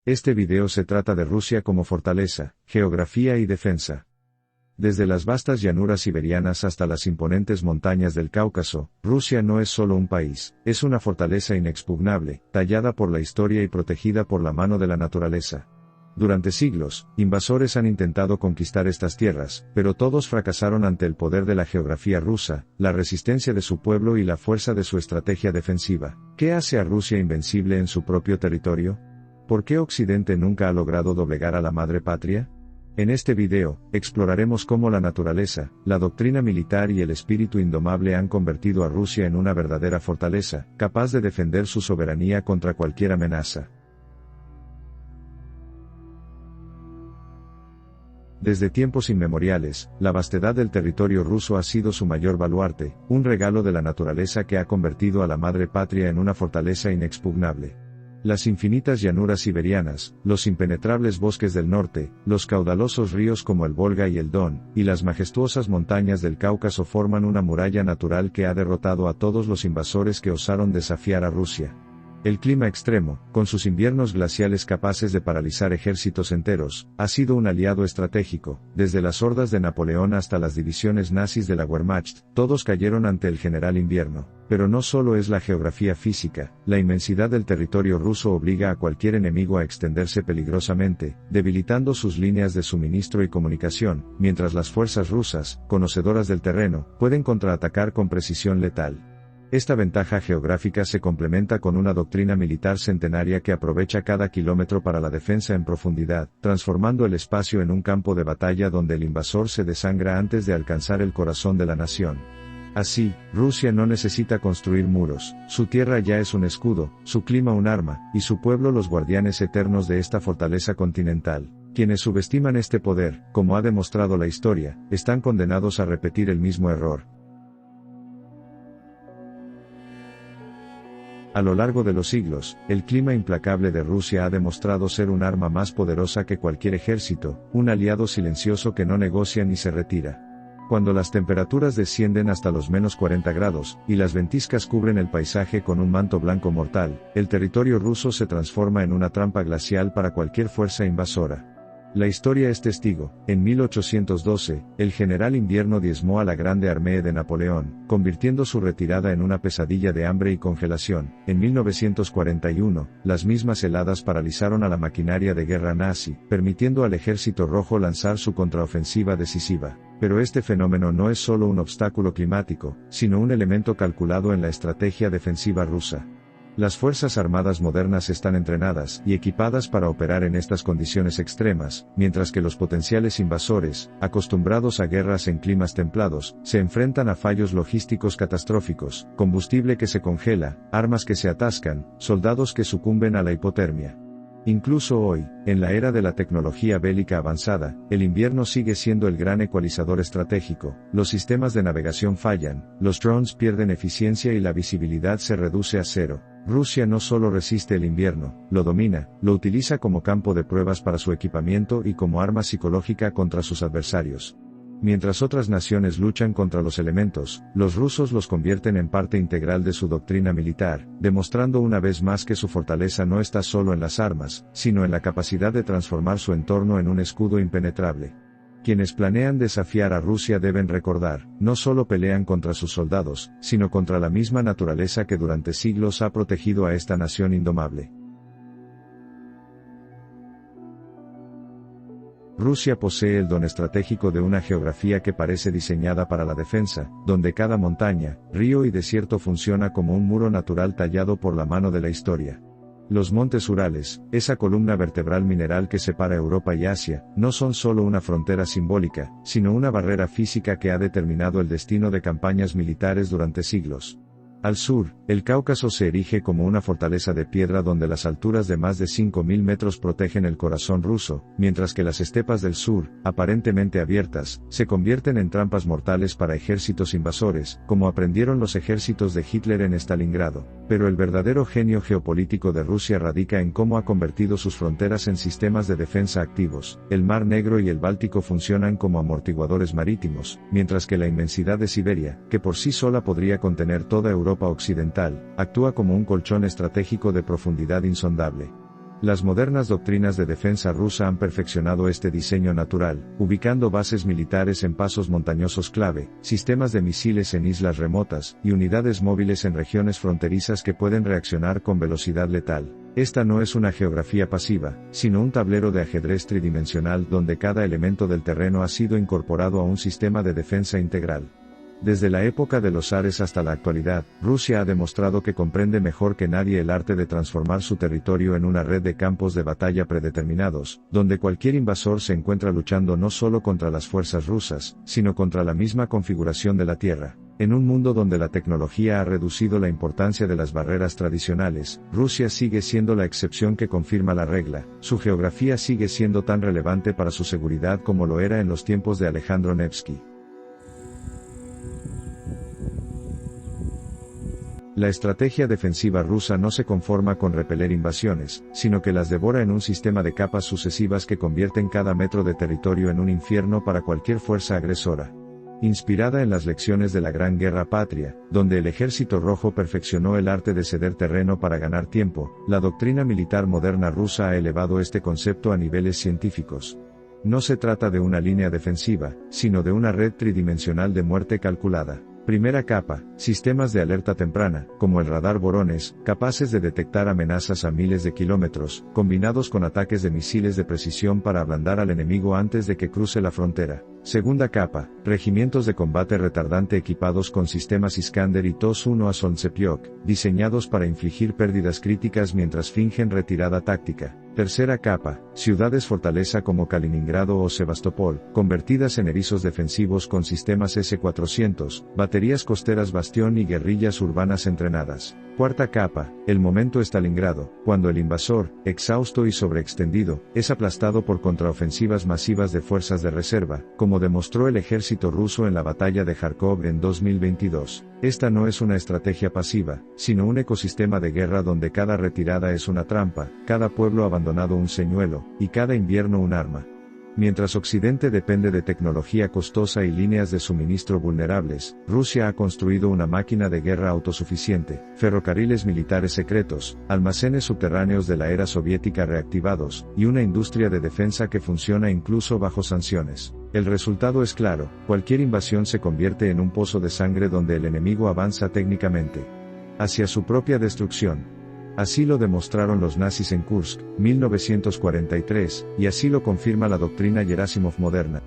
Este video se trata de Rusia como fortaleza, geografía y defensa. Desde las vastas llanuras siberianas hasta las imponentes montañas del Cáucaso, Rusia no es solo un país, es una fortaleza inexpugnable, tallada por la historia y protegida por la mano de la naturaleza. Durante siglos, invasores han intentado conquistar estas tierras, pero todos fracasaron ante el poder de la geografía rusa, la resistencia de su pueblo y la fuerza de su estrategia defensiva. ¿Qué hace a Rusia invencible en su propio territorio? ¿Por qué Occidente nunca ha logrado doblegar a la madre patria? En este video, exploraremos cómo la naturaleza, la doctrina militar y el espíritu indomable han convertido a Rusia en una verdadera fortaleza, capaz de defender su soberanía contra cualquier amenaza. Desde tiempos inmemoriales, la vastedad del territorio ruso ha sido su mayor baluarte, un regalo de la naturaleza que ha convertido a la madre patria en una fortaleza inexpugnable. Las infinitas llanuras siberianas, los impenetrables bosques del norte, los caudalosos ríos como el Volga y el Don, y las majestuosas montañas del Cáucaso forman una muralla natural que ha derrotado a todos los invasores que osaron desafiar a Rusia. El clima extremo, con sus inviernos glaciales capaces de paralizar ejércitos enteros, ha sido un aliado estratégico. Desde las hordas de Napoleón hasta las divisiones nazis de la Wehrmacht, todos cayeron ante el general invierno. Pero no solo es la geografía física, la inmensidad del territorio ruso obliga a cualquier enemigo a extenderse peligrosamente, debilitando sus líneas de suministro y comunicación, mientras las fuerzas rusas, conocedoras del terreno, pueden contraatacar con precisión letal. Esta ventaja geográfica se complementa con una doctrina militar centenaria que aprovecha cada kilómetro para la defensa en profundidad, transformando el espacio en un campo de batalla donde el invasor se desangra antes de alcanzar el corazón de la nación. Así, Rusia no necesita construir muros, su tierra ya es un escudo, su clima un arma, y su pueblo los guardianes eternos de esta fortaleza continental. Quienes subestiman este poder, como ha demostrado la historia, están condenados a repetir el mismo error. A lo largo de los siglos, el clima implacable de Rusia ha demostrado ser un arma más poderosa que cualquier ejército, un aliado silencioso que no negocia ni se retira. Cuando las temperaturas descienden hasta los -40 grados, y las ventiscas cubren el paisaje con un manto blanco mortal, el territorio ruso se transforma en una trampa glacial para cualquier fuerza invasora. La historia es testigo. En 1812, el general invierno diezmó a la Grande Armée de Napoleón, convirtiendo su retirada en una pesadilla de hambre y congelación. En 1941, las mismas heladas paralizaron a la maquinaria de guerra nazi, permitiendo al Ejército Rojo lanzar su contraofensiva decisiva. Pero este fenómeno no es solo un obstáculo climático, sino un elemento calculado en la estrategia defensiva rusa. Las Fuerzas Armadas modernas están entrenadas y equipadas para operar en estas condiciones extremas, mientras que los potenciales invasores, acostumbrados a guerras en climas templados, se enfrentan a fallos logísticos catastróficos, combustible que se congela, armas que se atascan, soldados que sucumben a la hipotermia. Incluso hoy, en la era de la tecnología bélica avanzada, el invierno sigue siendo el gran ecualizador estratégico, los sistemas de navegación fallan, los drones pierden eficiencia y la visibilidad se reduce a cero. Rusia no solo resiste el invierno, lo domina, lo utiliza como campo de pruebas para su equipamiento y como arma psicológica contra sus adversarios. Mientras otras naciones luchan contra los elementos, los rusos los convierten en parte integral de su doctrina militar, demostrando una vez más que su fortaleza no está solo en las armas, sino en la capacidad de transformar su entorno en un escudo impenetrable. Quienes planean desafiar a Rusia deben recordar, no solo pelean contra sus soldados, sino contra la misma naturaleza que durante siglos ha protegido a esta nación indomable. Rusia posee el don estratégico de una geografía que parece diseñada para la defensa, donde cada montaña, río y desierto funciona como un muro natural tallado por la mano de la historia. Los montes Urales, esa columna vertebral mineral que separa Europa y Asia, no son solo una frontera simbólica, sino una barrera física que ha determinado el destino de campañas militares durante siglos. Al sur, el Cáucaso se erige como una fortaleza de piedra donde las alturas de más de 5.000 metros protegen el corazón ruso, mientras que las estepas del sur, aparentemente abiertas, se convierten en trampas mortales para ejércitos invasores, como aprendieron los ejércitos de Hitler en Stalingrado. Pero el verdadero genio geopolítico de Rusia radica en cómo ha convertido sus fronteras en sistemas de defensa activos. El Mar Negro y el Báltico funcionan como amortiguadores marítimos, mientras que la inmensidad de Siberia, que por sí sola podría contener toda Europa occidental, actúa como un colchón estratégico de profundidad insondable. Las modernas doctrinas de defensa rusa han perfeccionado este diseño natural, ubicando bases militares en pasos montañosos clave, sistemas de misiles en islas remotas, y unidades móviles en regiones fronterizas que pueden reaccionar con velocidad letal. Esta no es una geografía pasiva, sino un tablero de ajedrez tridimensional donde cada elemento del terreno ha sido incorporado a un sistema de defensa integral. Desde la época de los zares hasta la actualidad, Rusia ha demostrado que comprende mejor que nadie el arte de transformar su territorio en una red de campos de batalla predeterminados, donde cualquier invasor se encuentra luchando no solo contra las fuerzas rusas, sino contra la misma configuración de la Tierra. En un mundo donde la tecnología ha reducido la importancia de las barreras tradicionales, Rusia sigue siendo la excepción que confirma la regla. Su geografía sigue siendo tan relevante para su seguridad como lo era en los tiempos de Alejandro Nevsky. La estrategia defensiva rusa no se conforma con repeler invasiones, sino que las devora en un sistema de capas sucesivas que convierten cada metro de territorio en un infierno para cualquier fuerza agresora. Inspirada en las lecciones de la Gran Guerra Patria, donde el Ejército Rojo perfeccionó el arte de ceder terreno para ganar tiempo, la doctrina militar moderna rusa ha elevado este concepto a niveles científicos. No se trata de una línea defensiva, sino de una red tridimensional de muerte calculada. Primera capa, sistemas de alerta temprana, como el radar Voronezh, capaces de detectar amenazas a miles de kilómetros, combinados con ataques de misiles de precisión para ablandar al enemigo antes de que cruce la frontera. Segunda capa, regimientos de combate retardante equipados con sistemas Iskander y TOS-1 a Solntsepiok, diseñados para infligir pérdidas críticas mientras fingen retirada táctica. Tercera capa, ciudades fortaleza como Kaliningrado o Sebastopol, convertidas en erizos defensivos con sistemas S-400, baterías costeras Bastión y guerrillas urbanas entrenadas. Cuarta capa, el momento Stalingrado, cuando el invasor, exhausto y sobreextendido, es aplastado por contraofensivas masivas de fuerzas de reserva, como demostró el ejército ruso en la batalla de Kharkov en 2022. Esta no es una estrategia pasiva, sino un ecosistema de guerra donde cada retirada es una trampa, cada pueblo abandonado un señuelo, y cada invierno un arma. Mientras Occidente depende de tecnología costosa y líneas de suministro vulnerables, Rusia ha construido una máquina de guerra autosuficiente, ferrocarriles militares secretos, almacenes subterráneos de la era soviética reactivados, y una industria de defensa que funciona incluso bajo sanciones. El resultado es claro, cualquier invasión se convierte en un pozo de sangre donde el enemigo avanza técnicamente hacia su propia destrucción. Así lo demostraron los nazis en Kursk, 1943, y así lo confirma la doctrina Gerasimov moderna.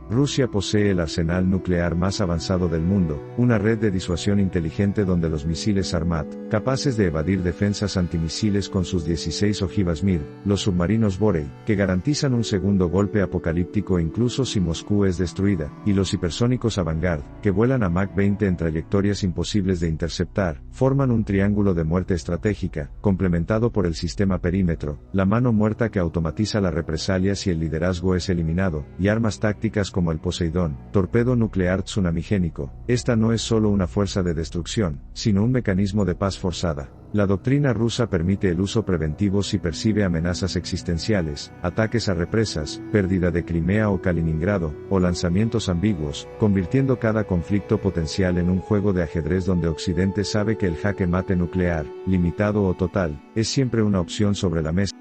Rusia posee el arsenal nuclear más avanzado del mundo, una red de disuasión inteligente donde los misiles Sarmat, capaces de evadir defensas antimisiles con sus 16 ojivas Mir, los submarinos Borei, que garantizan un segundo golpe apocalíptico incluso si Moscú es destruida, y los hipersónicos Avangard, que vuelan a Mach 20 en trayectorias imposibles de interceptar, forman un triángulo de muerte estratégica, complementado por el sistema perímetro, la mano muerta que automatiza la represalia si el liderazgo es eliminado, y armas tácticas como el Poseidón, torpedo nuclear tsunamigénico. Esta no es solo una fuerza de destrucción, sino un mecanismo de paz forzada. La doctrina rusa permite el uso preventivo si percibe amenazas existenciales, ataques a represas, pérdida de Crimea o Kaliningrado, o lanzamientos ambiguos, convirtiendo cada conflicto potencial en un juego de ajedrez donde Occidente sabe que el jaque mate nuclear, limitado o total, es siempre una opción sobre la mesa.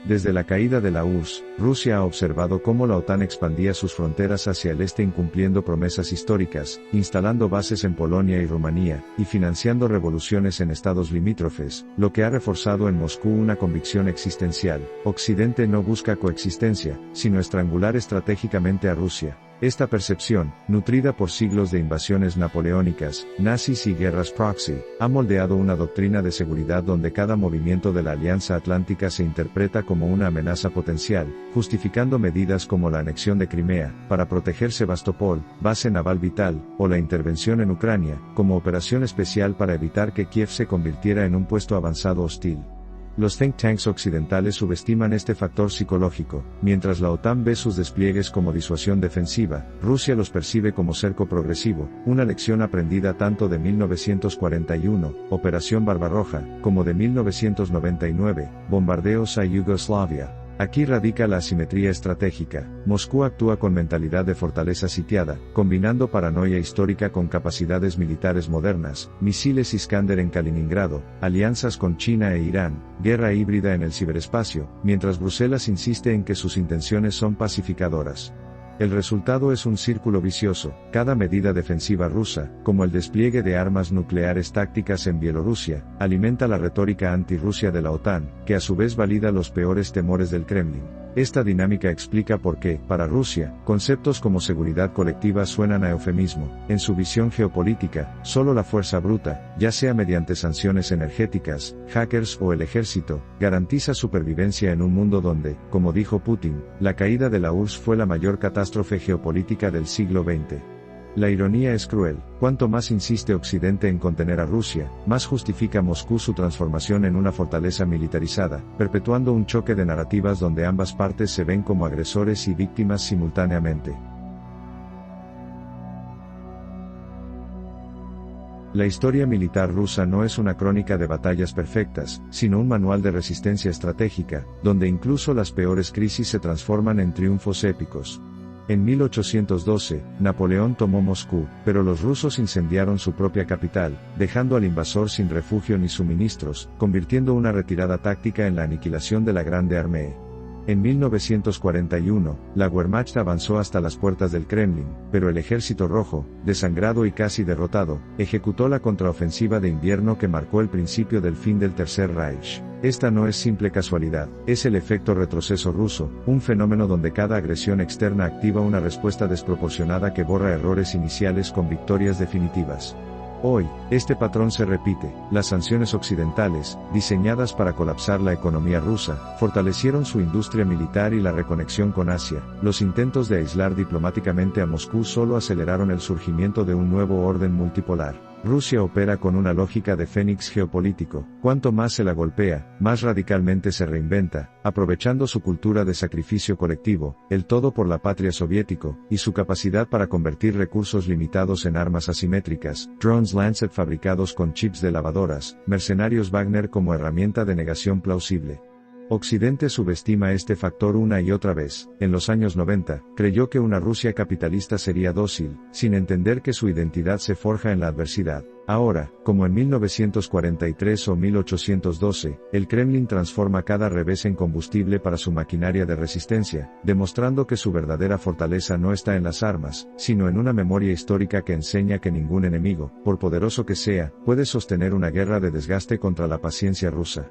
Desde la caída de la URSS, Rusia ha observado cómo la OTAN expandía sus fronteras hacia el este incumpliendo promesas históricas, instalando bases en Polonia y Rumanía, y financiando revoluciones en estados limítrofes, lo que ha reforzado en Moscú una convicción existencial: Occidente no busca coexistencia, sino estrangular estratégicamente a Rusia. Esta percepción, nutrida por siglos de invasiones napoleónicas, nazis y guerras proxy, ha moldeado una doctrina de seguridad donde cada movimiento de la Alianza Atlántica se interpreta como una amenaza potencial, justificando medidas como la anexión de Crimea, para proteger Sebastopol, base naval vital, o la intervención en Ucrania, como operación especial para evitar que Kiev se convirtiera en un puesto avanzado hostil. Los think tanks occidentales subestiman este factor psicológico. Mientras la OTAN ve sus despliegues como disuasión defensiva, Rusia los percibe como cerco progresivo, una lección aprendida tanto de 1941, Operación Barbarroja, como de 1999, bombardeos a Yugoslavia. Aquí radica la asimetría estratégica. Moscú actúa con mentalidad de fortaleza sitiada, combinando paranoia histórica con capacidades militares modernas, misiles Iskander en Kaliningrado, alianzas con China e Irán, guerra híbrida en el ciberespacio, mientras Bruselas insiste en que sus intenciones son pacificadoras. El resultado es un círculo vicioso. Cada medida defensiva rusa, como el despliegue de armas nucleares tácticas en Bielorrusia, alimenta la retórica anti-Rusia de la OTAN, que a su vez valida los peores temores del Kremlin. Esta dinámica explica por qué, para Rusia, conceptos como seguridad colectiva suenan a eufemismo. En su visión geopolítica, solo la fuerza bruta, ya sea mediante sanciones energéticas, hackers o el ejército, garantiza supervivencia en un mundo donde, como dijo Putin, la caída de la URSS fue la mayor catástrofe geopolítica del siglo XX. La ironía es cruel. Cuanto más insiste Occidente en contener a Rusia, más justifica Moscú su transformación en una fortaleza militarizada, perpetuando un choque de narrativas donde ambas partes se ven como agresores y víctimas simultáneamente. La historia militar rusa no es una crónica de batallas perfectas, sino un manual de resistencia estratégica, donde incluso las peores crisis se transforman en triunfos épicos. En 1812, Napoleón tomó Moscú, pero los rusos incendiaron su propia capital, dejando al invasor sin refugio ni suministros, convirtiendo una retirada táctica en la aniquilación de la Grande Armée. En 1941, la Wehrmacht avanzó hasta las puertas del Kremlin, pero el Ejército Rojo, desangrado y casi derrotado, ejecutó la contraofensiva de invierno que marcó el principio del fin del Tercer Reich. Esta no es simple casualidad, es el efecto retroceso ruso, un fenómeno donde cada agresión externa activa una respuesta desproporcionada que borra errores iniciales con victorias definitivas. Hoy, este patrón se repite. Las sanciones occidentales, diseñadas para colapsar la economía rusa, fortalecieron su industria militar y la reconexión con Asia. Los intentos de aislar diplomáticamente a Moscú solo aceleraron el surgimiento de un nuevo orden multipolar. Rusia opera con una lógica de fénix geopolítico. Cuanto más se la golpea, más radicalmente se reinventa, aprovechando su cultura de sacrificio colectivo, el todo por la patria soviético, y su capacidad para convertir recursos limitados en armas asimétricas, drones Lancet fabricados con chips de lavadoras, mercenarios Wagner como herramienta de negación plausible. Occidente subestima este factor una y otra vez. En los años 90, creyó que una Rusia capitalista sería dócil, sin entender que su identidad se forja en la adversidad. Ahora, como en 1943 o 1812, el Kremlin transforma cada revés en combustible para su maquinaria de resistencia, demostrando que su verdadera fortaleza no está en las armas, sino en una memoria histórica que enseña que ningún enemigo, por poderoso que sea, puede sostener una guerra de desgaste contra la paciencia rusa.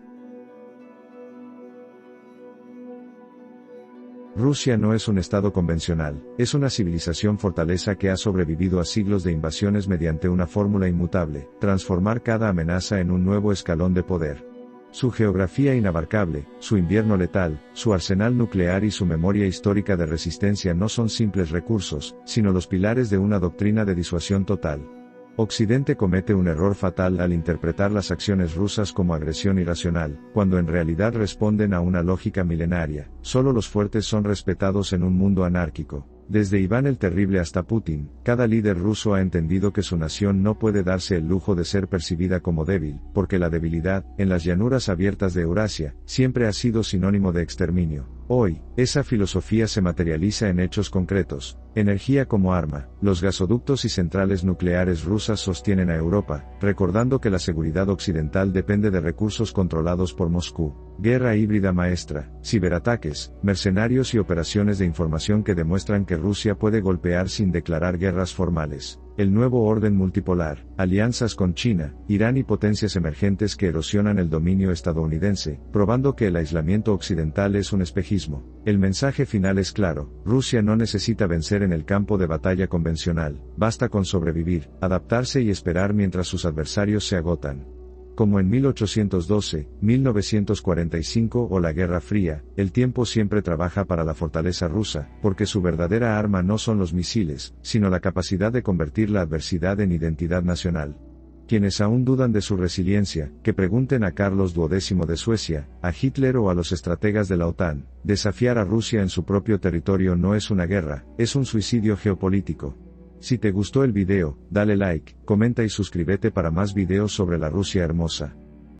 Rusia no es un estado convencional, es una civilización fortaleza que ha sobrevivido a siglos de invasiones mediante una fórmula inmutable: transformar cada amenaza en un nuevo escalón de poder. Su geografía inabarcable, su invierno letal, su arsenal nuclear y su memoria histórica de resistencia no son simples recursos, sino los pilares de una doctrina de disuasión total. Occidente comete un error fatal al interpretar las acciones rusas como agresión irracional, cuando en realidad responden a una lógica milenaria. Solo los fuertes son respetados en un mundo anárquico. Desde Iván el Terrible hasta Putin, cada líder ruso ha entendido que su nación no puede darse el lujo de ser percibida como débil, porque la debilidad, en las llanuras abiertas de Eurasia, siempre ha sido sinónimo de exterminio. Hoy, esa filosofía se materializa en hechos concretos. Energía como arma. Los gasoductos y centrales nucleares rusas sostienen a Europa, recordando que la seguridad occidental depende de recursos controlados por Moscú. Guerra híbrida maestra, ciberataques, mercenarios y operaciones de información que demuestran que Rusia puede golpear sin declarar guerras formales. El nuevo orden multipolar, alianzas con China, Irán y potencias emergentes que erosionan el dominio estadounidense, probando que el aislamiento occidental es un espejismo. El mensaje final es claro: Rusia no necesita vencer en el campo de batalla convencional, basta con sobrevivir, adaptarse y esperar mientras sus adversarios se agotan. Como en 1812, 1945 o la Guerra Fría, el tiempo siempre trabaja para la fortaleza rusa, porque su verdadera arma no son los misiles, sino la capacidad de convertir la adversidad en identidad nacional. Quienes aún dudan de su resiliencia, que pregunten a Carlos XII de Suecia, a Hitler o a los estrategas de la OTAN. Desafiar a Rusia en su propio territorio no es una guerra, es un suicidio geopolítico. Si te gustó el video, dale like, comenta y suscríbete para más videos sobre la Rusia hermosa.